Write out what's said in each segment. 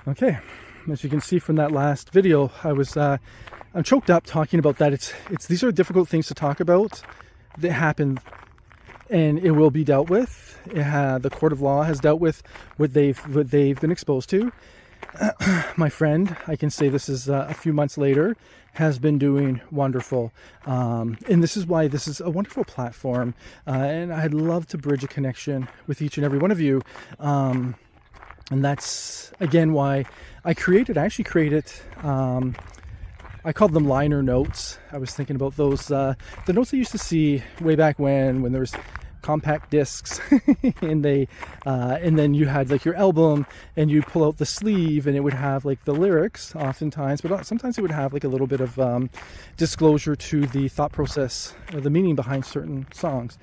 Okay, as you can see from that last video, I'm choked up talking about that. These are difficult things to talk about that happen, and it will be dealt with. The court of law has dealt with what they've been exposed to. My friend, I can say this is a few months later, has been doing wonderful. And this is why this is a wonderful platform. And I'd love to bridge a connection with each and every one of you. And that's, again, why I actually created, I called them liner notes. I was thinking about those, the notes I used to see way back when there was compact discs and then you had like your album and you pull out the sleeve and it would have like the lyrics oftentimes, but sometimes it would have like a little bit of disclosure to the thought process or the meaning behind certain songs.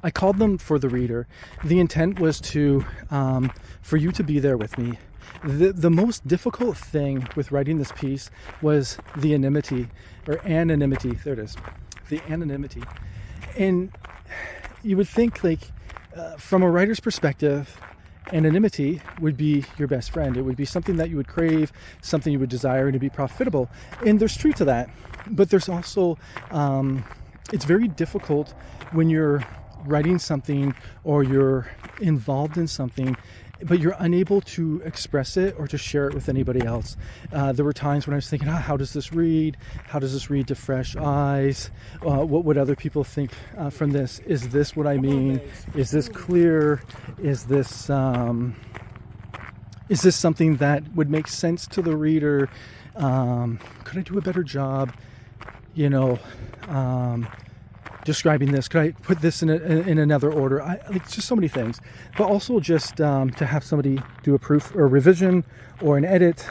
I called them for the reader. The intent was for you to be there with me. The most difficult thing with writing this piece was the anonymity. There it is. The anonymity. And you would think, from a writer's perspective, anonymity would be your best friend. It would be something that you would crave, something you would desire, and to be profitable. And there's truth to that. But there's also, it's very difficult when you're writing something or you're involved in something, but you're unable to express it or to share it with anybody else. There were times when I was thinking, how does this read? How does this read to fresh eyes? What would other people think from this? Is this what I mean? Is this clear? Is this something that would make sense to the reader? Could I do a better job, describing this? Could I put this in another order? Just so many things, but also just to have somebody do a proof or revision or an edit,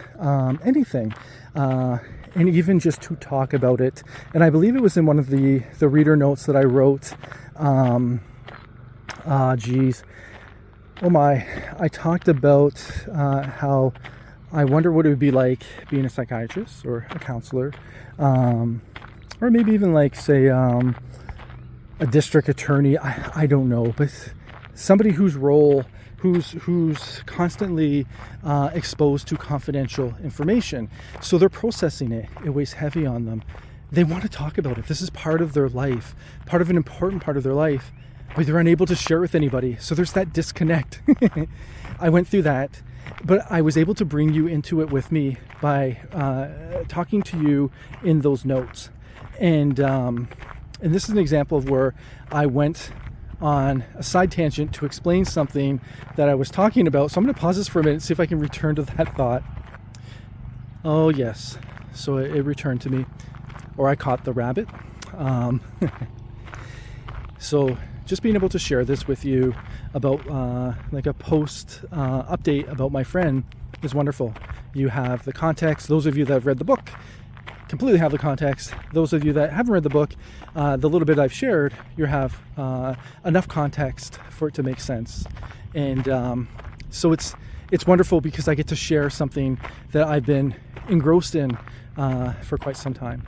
anything, and even just to talk about it. And I believe it was in one of the reader notes that I wrote. I talked about how I wonder what it would be like being a psychiatrist or a counselor, or maybe even say a district attorney. I don't know, but somebody whose constantly exposed to confidential information. So they're processing it. It weighs heavy on them. They want to talk about it. This is part of their life, part of an important part of their life, but they're unable to share it with anybody. So there's that disconnect. I went through that, but I was able to bring you into it with me by talking to you in those notes. And this is an example of where I went on a side tangent to explain something that I was talking about. So I'm going to pause this for a minute and see if I can return to that thought. Oh, yes. So it returned to me, or I caught the rabbit. So just being able to share this with you about a post update about my friend is wonderful. You have the context. Those of you that have read the book completely have the context. Those of you that haven't read the book, the little bit I've shared, you have enough context for it to make sense. And so it's wonderful because I get to share something that I've been engrossed in for quite some time.